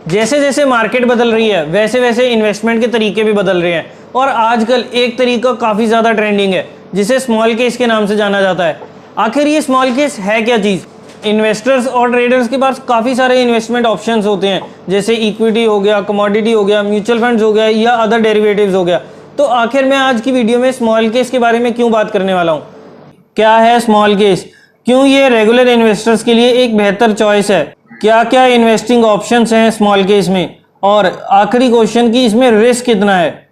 जैसे जैसे मार्केट बदल रही है वैसे वैसे इन्वेस्टमेंट के तरीके भी बदल रहे हैं और आजकल एक तरीका काफ़ी ज़्यादा ट्रेंडिंग है जिसे स्मॉल केस के नाम से जाना जाता है। आखिर ये स्मॉल केस है क्या चीज़? इन्वेस्टर्स और ट्रेडर्स के पास काफ़ी सारे इन्वेस्टमेंट ऑप्शंस होते हैं, जैसे इक्विटी हो गया, कमोडिटी हो गया, म्यूचुअल फंड्स हो गया या अदर डेरिवेटिव्स हो गया। तो आखिर मैं आज की वीडियो में स्मॉल केस के बारे में क्यों बात करने वाला हूँ? क्या है स्मॉल केस? क्यों ये रेगुलर इन्वेस्टर्स के लिए एक बेहतर चॉइस है? क्या क्या इन्वेस्टिंग ऑप्शंस हैं स्मॉल केस में? और आखिरी क्वेश्चन कि इसमें रिस्क कितना है?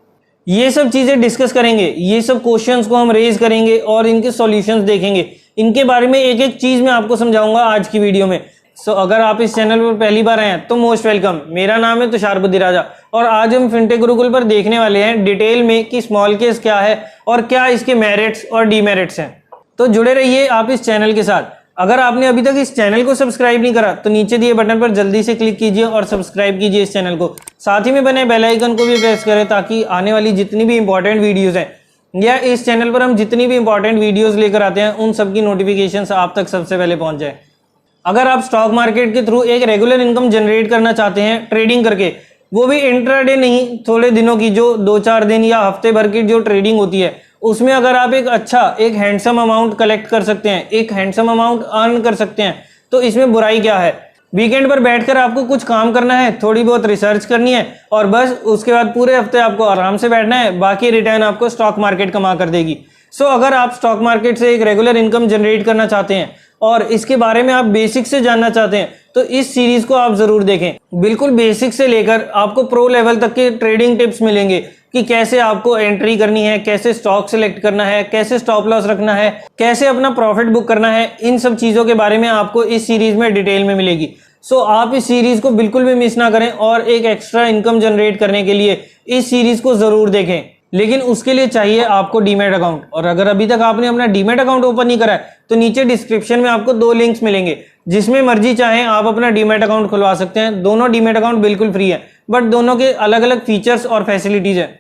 ये सब चीज़ें डिस्कस करेंगे, ये सब क्वेश्चंस को हम रेज करेंगे और इनके सॉल्यूशंस देखेंगे। इनके बारे में एक एक चीज़ मैं आपको समझाऊंगा आज की वीडियो में। अगर आप इस चैनल पर पहली बार आए हैं तो मोस्ट वेलकम। मेरा नाम है तुषार बुद्धिराजा और आज हम फिनटेक गुरुकुल पर देखने वाले हैं डिटेल में कि स्मॉल केस क्या है और क्या इसके मेरिट्स और डीमेरिट्स हैं। तो जुड़े रहिए आप इस चैनल के साथ। अगर आपने अभी तक इस चैनल को सब्सक्राइब नहीं करा तो नीचे दिए बटन पर जल्दी से क्लिक कीजिए और सब्सक्राइब कीजिए इस चैनल को। साथ ही में बने बेल आइकन को भी प्रेस करें ताकि आने वाली जितनी भी इंपॉर्टेंट वीडियोस हैं या इस चैनल पर हम जितनी भी इंपॉर्टेंट वीडियोस लेकर आते हैं उन सब की नोटिफिकेशंस आप तक सबसे पहले पहुंच जाए। अगर आप स्टॉक मार्केट के थ्रू एक रेगुलर इनकम जनरेट करना चाहते हैं ट्रेडिंग करके, वो भी इंट्राडे नहीं, थोड़े दिनों की, जो 2-4 दिन या हफ्ते भर की जो ट्रेडिंग होती है, उसमें अगर आप एक हैंडसम अमाउंट कलेक्ट कर सकते हैं, एक हैंडसम अमाउंट अर्न कर सकते हैं, तो इसमें बुराई क्या है? वीकेंड पर बैठकर आपको कुछ काम करना है, थोड़ी बहुत रिसर्च करनी है और बस उसके बाद पूरे हफ्ते आपको आराम से बैठना है, बाकी रिटर्न आपको स्टॉक मार्केट कमा कर देगी। अगर आप स्टॉक मार्केट से एक रेगुलर इनकम जनरेट करना चाहते हैं और इसके बारे में आप बेसिक से जानना चाहते हैं तो इस सीरीज को आप जरूर देखें। बिल्कुल बेसिक से लेकर आपको प्रो लेवल तक के ट्रेडिंग टिप्स मिलेंगे कि कैसे आपको एंट्री करनी है, कैसे स्टॉक सिलेक्ट करना है, कैसे स्टॉप लॉस रखना है, कैसे अपना प्रॉफिट बुक करना है। इन सब चीज़ों के बारे में आपको इस सीरीज में डिटेल में मिलेगी। आप इस सीरीज को बिल्कुल भी मिस ना करें और एक एक्स्ट्रा इनकम जनरेट करने के लिए इस सीरीज को जरूर देखें। लेकिन उसके लिए चाहिए आपको डीमैट अकाउंट, और अगर अभी तक आपने अपना डीमैट अकाउंट ओपन नहीं करा है तो नीचे डिस्क्रिप्शन में आपको 2 लिंक्स मिलेंगे, जिसमें मर्जी चाहें आप अपना डीमैट अकाउंट खुलवा सकते हैं। दोनों डीमैट अकाउंट बिल्कुल फ्री है, बट दोनों के अलग अलग फीचर्स और फैसिलिटीज हैं।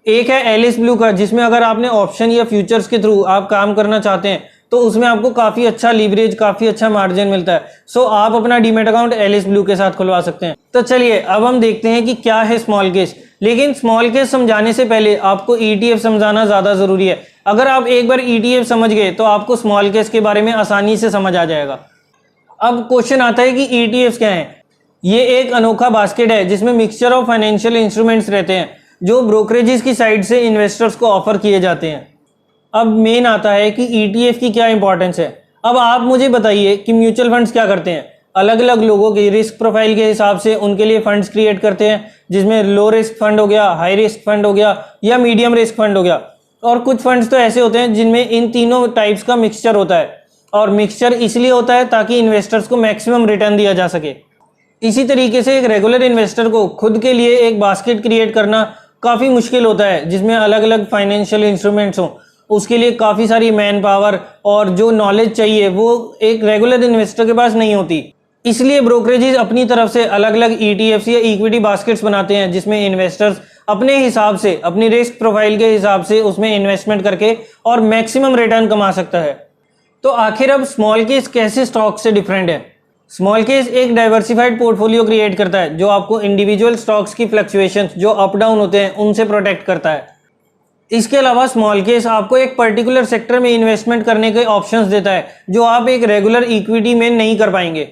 एक है एलिस ब्लू का, जिसमें अगर आपने ऑप्शन या फ्यूचर्स के थ्रू आप काम करना चाहते हैं तो उसमें आपको काफ़ी अच्छा लीवरेज, काफ़ी अच्छा मार्जिन मिलता है। आप अपना डीमैट अकाउंट एलिस ब्लू के साथ खुलवा सकते हैं। तो चलिए अब हम देखते हैं कि क्या है स्मॉल केस। लेकिन स्मॉल केस समझाने से पहले आपको ईटीएफ समझाना ज़्यादा ज़रूरी है। अगर आप एक बार ईटीएफ समझ गए तो आपको स्मॉल केस के बारे में आसानी से समझ आ जाएगा। अब क्वेश्चन आता है कि ईटीएफ क्या है? ये एक अनोखा बास्केट है जिसमें मिक्सचर ऑफ फाइनेंशियल इंस्ट्रूमेंट्स रहते हैं जो ब्रोकरेजेस की साइड से इन्वेस्टर्स को ऑफर किए जाते हैं। अब मेन आता है कि ईटीएफ की क्या इंपॉर्टेंस है। अब आप मुझे बताइए कि म्यूचुअल फंड्स क्या करते हैं? अलग अलग लोगों की रिस्क प्रोफाइल के हिसाब से उनके लिए फंड्स क्रिएट करते हैं, जिसमें लो रिस्क फंड हो गया, हाई रिस्क फंड हो गया या मीडियम रिस्क फंड हो गया। और कुछ फंड्स तो ऐसे होते हैं जिनमें इन तीनों टाइप्स का मिक्सचर होता है, और मिक्सचर इसलिए होता है ताकि इन्वेस्टर्स को मैक्सिमम रिटर्न दिया जा सके। इसी तरीके से एक रेगुलर इन्वेस्टर को खुद के लिए एक बास्केट क्रिएट करना काफ़ी मुश्किल होता है, जिसमें अलग अलग फाइनेंशियल इंस्ट्रूमेंट्स हों। उसके लिए काफ़ी सारी मैन पावर और जो नॉलेज चाहिए वो एक रेगुलर इन्वेस्टर के पास नहीं होती। इसलिए ब्रोकरेजेस अपनी तरफ से अलग अलग ईटीएफ्स या इक्विटी बास्केट्स बनाते हैं, जिसमें इन्वेस्टर्स अपने हिसाब से, अपनी रिस्क प्रोफाइल के हिसाब से उसमें इन्वेस्टमेंट करके और मैक्सिमम रिटर्न कमा सकता है। तो आखिर अब स्मॉल केस कैसे स्टॉक से डिफरेंट है? स्मॉल केस एक डाइवर्सिफाइड पोर्टफोलियो क्रिएट करता है जो आपको इंडिविजुअल स्टॉक्स की फ्लक्चुएशंस जो अप डाउन होते हैं उनसे प्रोटेक्ट करता है। इसके अलावा स्मॉल केस आपको एक पर्टिकुलर सेक्टर में इन्वेस्टमेंट करने के ऑप्शंस देता है जो आप एक रेगुलर इक्विटी में नहीं कर पाएंगे।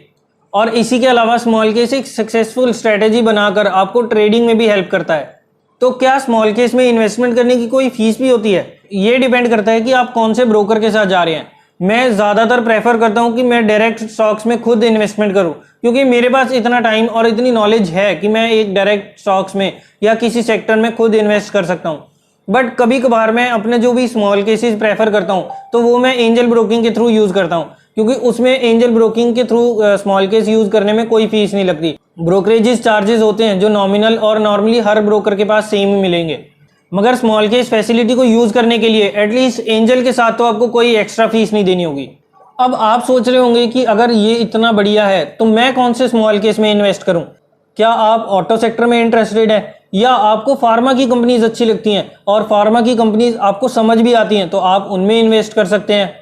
और इसी के अलावा स्मॉल केस एक सक्सेसफुल स्ट्रेटेजी बनाकर आपको ट्रेडिंग में भी हेल्प करता है। तो क्या स्मॉल केस में इन्वेस्टमेंट करने की कोई फीस भी होती है? ये डिपेंड करता है कि आप कौन से ब्रोकर के साथ जा रहे हैं। मैं ज़्यादातर प्रेफर करता हूं कि मैं डायरेक्ट स्टॉक्स में खुद इन्वेस्टमेंट करूं, क्योंकि मेरे पास इतना टाइम और इतनी नॉलेज है कि मैं एक डायरेक्ट स्टॉक्स में या किसी सेक्टर में खुद इन्वेस्ट कर सकता हूं। बट कभी कभार मैं अपने जो भी स्मॉल केसेस प्रेफर करता हूं तो वो मैं एंजल ब्रोकिंग के थ्रू यूज़ करता हूं, क्योंकि उसमें एंजल ब्रोकिंग के थ्रू स्मॉल केस यूज़ करने में कोई फीस नहीं लगती। ब्रोकरेजेस चार्जेस होते हैं जो नॉमिनल और नॉर्मली हर ब्रोकर के पास सेम ही मिलेंगे, मगर स्मॉल केस फैसिलिटी को यूज़ करने के लिए एटलीस्ट एंजल के साथ तो आपको कोई एक्स्ट्रा फीस नहीं देनी होगी। अब आप सोच रहे होंगे कि अगर ये इतना बढ़िया है तो मैं कौन से स्मॉल केस में इन्वेस्ट करूं? क्या आप ऑटो सेक्टर में इंटरेस्टेड हैं या आपको फार्मा की कंपनीज अच्छी लगती हैं और फार्मा की कंपनीज आपको समझ भी आती हैं तो आप उनमें इन्वेस्ट कर सकते हैं?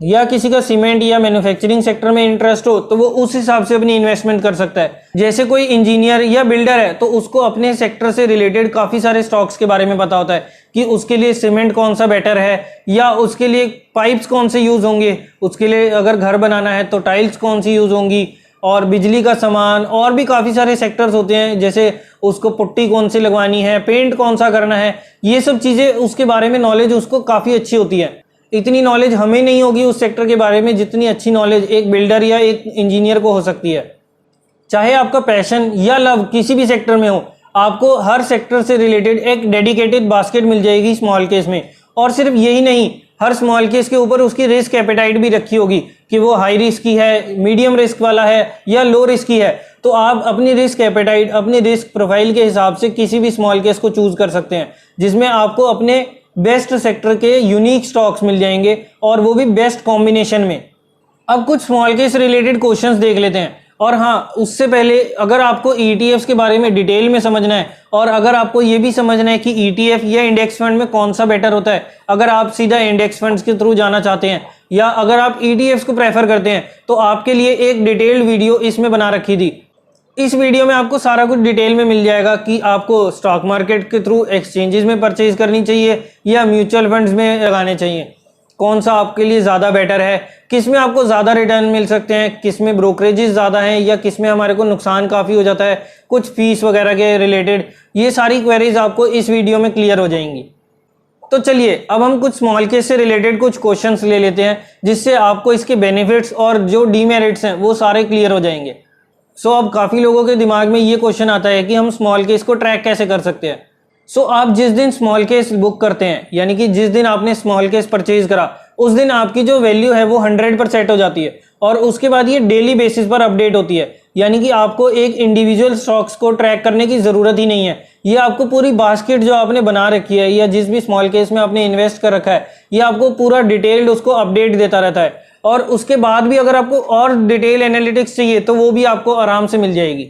या किसी का सीमेंट या मैन्युफैक्चरिंग सेक्टर में इंटरेस्ट हो तो वो उस हिसाब से अपनी इन्वेस्टमेंट कर सकता है। जैसे कोई इंजीनियर या बिल्डर है तो उसको अपने सेक्टर से रिलेटेड काफ़ी सारे स्टॉक्स के बारे में पता होता है कि उसके लिए सीमेंट कौन सा बेटर है, या उसके लिए पाइप्स कौन से यूज़ होंगे, उसके लिए अगर घर बनाना है तो टाइल्स कौन सी यूज़ होंगी, और बिजली का सामान, और भी काफ़ी सारे सेक्टर्स होते हैं, जैसे उसको पुट्टी कौन सी लगवानी है, पेंट कौन सा करना है, ये सब चीज़ें उसके बारे में नॉलेज उसको काफ़ी अच्छी होती है। इतनी नॉलेज हमें नहीं होगी उस सेक्टर के बारे में जितनी अच्छी नॉलेज एक बिल्डर या एक इंजीनियर को हो सकती है। चाहे आपका पैशन या लव किसी भी सेक्टर में हो, आपको हर सेक्टर से रिलेटेड एक डेडिकेटेड बास्केट मिल जाएगी स्मॉल केस में। और सिर्फ यही नहीं, हर स्मॉल केस के ऊपर उसकी रिस्क एपेटाइट भी रखी होगी कि वो हाई रिस्क की है, मीडियम रिस्क वाला है या लो रिस्क की है। तो आप अपनी रिस्क एपेटाइट, अपनी रिस्क प्रोफाइल के हिसाब से किसी भी स्मॉल केस को चूज कर सकते हैं, जिसमें आपको अपने बेस्ट सेक्टर के यूनिक स्टॉक्स मिल जाएंगे, और वो भी बेस्ट कॉम्बिनेशन में। अब कुछ स्मॉल केस रिलेटेड क्वेश्चंस देख लेते हैं। और हाँ, उससे पहले अगर आपको ETFs के बारे में डिटेल में समझना है, और अगर आपको ये भी समझना है कि ETF या इंडेक्स फंड में कौन सा बेटर होता है, अगर आप सीधा इंडेक्स फंड्स के थ्रू जाना चाहते हैं या अगर आप ETFs को प्रेफर करते हैं, तो आपके लिए एक डिटेल्ड वीडियो इसमें बना रखी थी। इस वीडियो में आपको सारा कुछ डिटेल में मिल जाएगा कि आपको स्टॉक मार्केट के थ्रू एक्सचेंजेस में परचेज करनी चाहिए या म्यूचुअल फंड्स में लगाने चाहिए, कौन सा आपके लिए ज़्यादा बेटर है, किस में आपको ज़्यादा रिटर्न मिल सकते हैं, किस में ब्रोकरेजेस ज़्यादा हैं या किस में हमारे को नुकसान काफ़ी हो जाता है, कुछ फीस वगैरह के रिलेटेड। ये सारी क्वेरीज आपको इस वीडियो में क्लियर हो जाएंगी। तो चलिए अब हम कुछ स्मॉल केस से रिलेटेड कुछ क्वेश्चंस ले लेते हैं, जिससे आपको इसके बेनिफिट्स और जो डीमेरिट्स हैं वो सारे क्लियर हो जाएंगे। अब काफ़ी लोगों के दिमाग में ये क्वेश्चन आता है कि हम स्मॉल केस को ट्रैक कैसे कर सकते हैं। आप जिस दिन स्मॉल केस बुक करते हैं, यानी कि जिस दिन आपने स्मॉल केस परचेज करा, उस दिन आपकी जो वैल्यू है वो 100% हो जाती है, और उसके बाद ये डेली बेसिस पर अपडेट होती है। यानी कि आपको एक इंडिविजुअल स्टॉक्स को ट्रैक करने की ज़रूरत ही नहीं है। ये आपको पूरी बास्केट जो आपने बना रखी है या जिस भी स्मॉल केस में आपने इन्वेस्ट कर रखा है, ये आपको पूरा डिटेल्ड उसको अपडेट देता रहता है। और उसके बाद भी अगर आपको और डिटेल एनालिटिक्स चाहिए तो वो भी आपको आराम से मिल जाएगी।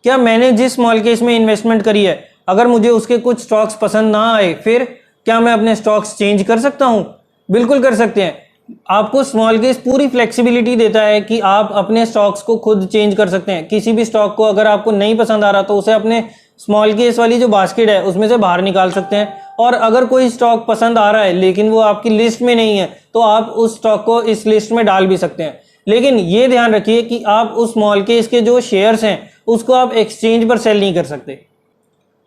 क्या मैंने जिस स्मॉल केस में इन्वेस्टमेंट करी है, अगर मुझे उसके कुछ स्टॉक्स पसंद ना आए, फिर क्या मैं अपने स्टॉक्स चेंज कर सकता हूं? बिल्कुल कर सकते हैं। आपको स्मॉल केस पूरी फ्लेक्सिबिलिटी देता है कि आप अपने स्टॉक्स को खुद चेंज कर सकते हैं। किसी भी स्टॉक को अगर आपको नहीं पसंद आ रहा तो उसे अपने स्मॉल केस वाली जो बास्केट है उसमें से बाहर निकाल सकते हैं। और अगर कोई स्टॉक पसंद आ रहा है लेकिन वो आपकी लिस्ट में नहीं है, तो आप उस स्टॉक को इस लिस्ट में डाल भी सकते हैं। लेकिन ये ध्यान रखिए कि आप उस स्मॉल केस के जो शेयर्स हैं उसको आप एक्सचेंज पर सेल नहीं कर सकते।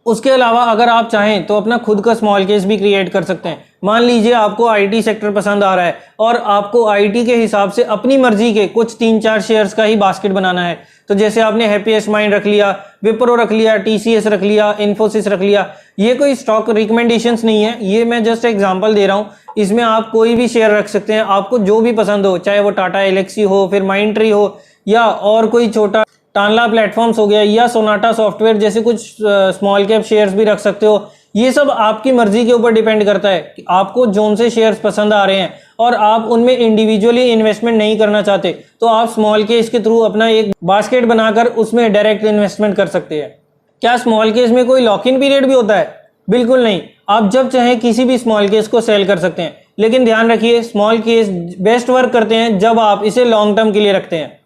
उसके अलावा अगर आप चाहें तो अपना खुद का स्मॉल केस भी क्रिएट कर सकते हैं। मान लीजिए आपको IT सेक्टर पसंद आ रहा है और आपको IT के हिसाब से अपनी मर्जी के कुछ 3-4 शेयर्स का ही बास्केट बनाना है। तो जैसे आपने हैप्पीएस्ट माइंड रख लिया, विप्रो रख लिया, TCS रख लिया, इन्फोसिस रख लिया। ये कोई स्टॉक रिकमेंडेशंस नहीं है, ये मैं जस्ट एग्जांपल दे रहा हूँ। इसमें आप कोई भी शेयर रख सकते हैं, आपको जो भी पसंद हो, चाहे वो टाटा एलेक्सी हो, फिर माइंडट्री हो, या और कोई छोटा टानला प्लेटफॉर्म्स हो गया, या सोनाटा सॉफ्टवेयर जैसे कुछ स्मॉल कैप शेयर्स भी रख सकते हो। ये सब आपकी मर्जी के ऊपर डिपेंड करता है कि आपको जोन से शेयर्स पसंद आ रहे हैं और आप उनमें इंडिविजुअली इन्वेस्टमेंट नहीं करना चाहते, तो आप स्मॉल केस के थ्रू अपना एक बास्केट बनाकर उसमें डायरेक्ट इन्वेस्टमेंट कर सकते हैं। क्या स्मॉल केस में कोई लॉक इन पीरियड भी होता है? बिल्कुल नहीं। आप जब चाहें किसी भी स्मॉल केस को सेल कर सकते हैं। लेकिन ध्यान रखिए, स्मॉल केस बेस्ट वर्क करते हैं जब आप इसे लॉन्ग टर्म के लिए रखते हैं।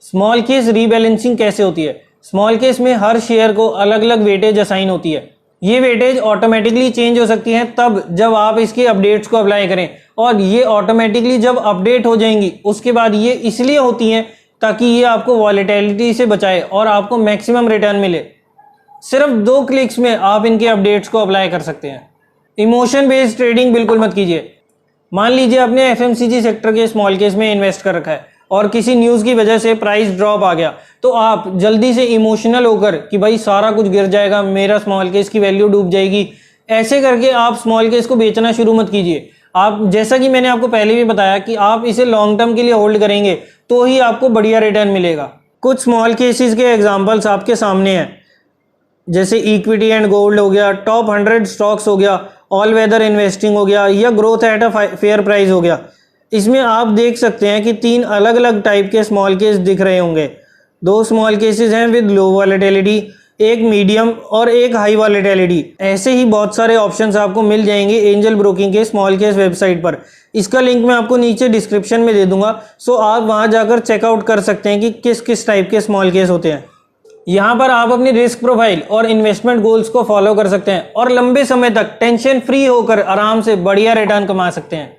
स्मॉल केस रीबैलेंसिंग कैसे होती है? स्मॉल केस में हर शेयर को अलग अलग वेटेज असाइन होती है। ये वेटेज ऑटोमेटिकली चेंज हो सकती है तब जब आप इसके अपडेट्स को अप्लाई करें, और ये ऑटोमेटिकली जब अपडेट हो जाएंगी उसके बाद ये इसलिए होती हैं ताकि ये आपको वॉलेटिलिटी से बचाए और आपको मैक्सिमम रिटर्न मिले। सिर्फ 2 क्लिक्स में आप इनके अपडेट्स को अप्लाई कर सकते हैं। इमोशन बेस्ड ट्रेडिंग बिल्कुल मत कीजिए। मान लीजिए आपने FMCG सेक्टर के स्मॉल केस में इन्वेस्ट कर रखा है और किसी न्यूज़ की वजह से प्राइस ड्रॉप आ गया, तो आप जल्दी से इमोशनल होकर कि भाई सारा कुछ गिर जाएगा, मेरा स्मॉल केस की वैल्यू डूब जाएगी, ऐसे करके आप स्मॉल केस को बेचना शुरू मत कीजिए। आप, जैसा कि मैंने आपको पहले भी बताया, कि आप इसे लॉन्ग टर्म के लिए होल्ड करेंगे तो ही आपको बढ़िया रिटर्न मिलेगा। कुछ स्मॉल केसेस के एग्जाम्पल्स आपके सामने हैं, जैसे इक्विटी एंड गोल्ड हो गया, टॉप 100 स्टॉक्स हो गया, ऑल वेदर इन्वेस्टिंग हो गया, या growth at a fair price हो गया। इसमें आप देख सकते हैं कि 3 अलग अलग टाइप के स्मॉल केस दिख रहे होंगे। 2 स्मॉल केसेस हैं विद लो वॉलेटिलिटी, एक मीडियम और एक हाई वॉलेटिलिटी। ऐसे ही बहुत सारे ऑप्शंस आपको मिल जाएंगे एंजल ब्रोकिंग के स्मॉल केस वेबसाइट पर। इसका लिंक मैं आपको नीचे डिस्क्रिप्शन में दे दूंगा, सो आप वहां जाकर चेकआउट कर सकते हैं कि किस किस टाइप के स्मॉल केस होते हैं। यहाँ पर आप अपनी रिस्क प्रोफाइल और इन्वेस्टमेंट गोल्स को फॉलो कर सकते हैं और लंबे समय तक टेंशन फ्री होकर आराम से बढ़िया रिटर्न कमा सकते हैं।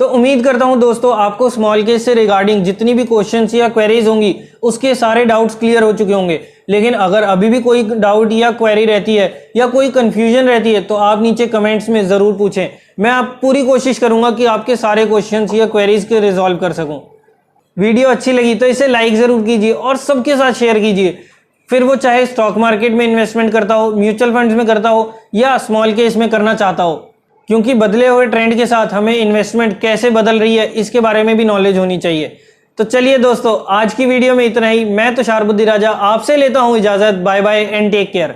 तो उम्मीद करता हूं दोस्तों आपको स्मॉल केस से रिगार्डिंग जितनी भी क्वेश्चंस या क्वेरीज होंगी उसके सारे डाउट्स क्लियर हो चुके होंगे। लेकिन अगर अभी भी कोई डाउट या क्वेरी रहती है या कोई कंफ्यूजन रहती है तो आप नीचे कमेंट्स में ज़रूर पूछें। मैं आप पूरी कोशिश करूंगा कि आपके सारे क्वेश्चंस या क्वेरीज के रिजॉल्व कर सकूं। वीडियो अच्छी लगी तो इसे लाइक ज़रूर कीजिए और सबके साथ शेयर कीजिए, फिर वो चाहे स्टॉक मार्केट में इन्वेस्टमेंट करता हो, म्यूचुअल फंड्स में करता हो या स्मॉल केस में करना चाहता हो। क्योंकि बदले हुए ट्रेंड के साथ हमें इन्वेस्टमेंट कैसे बदल रही है इसके बारे में भी नॉलेज होनी चाहिए। तो चलिए दोस्तों, आज की वीडियो में इतना ही। मैं तुषार बुद्धि राजा आपसे लेता हूं इजाजत। Bye bye and take care.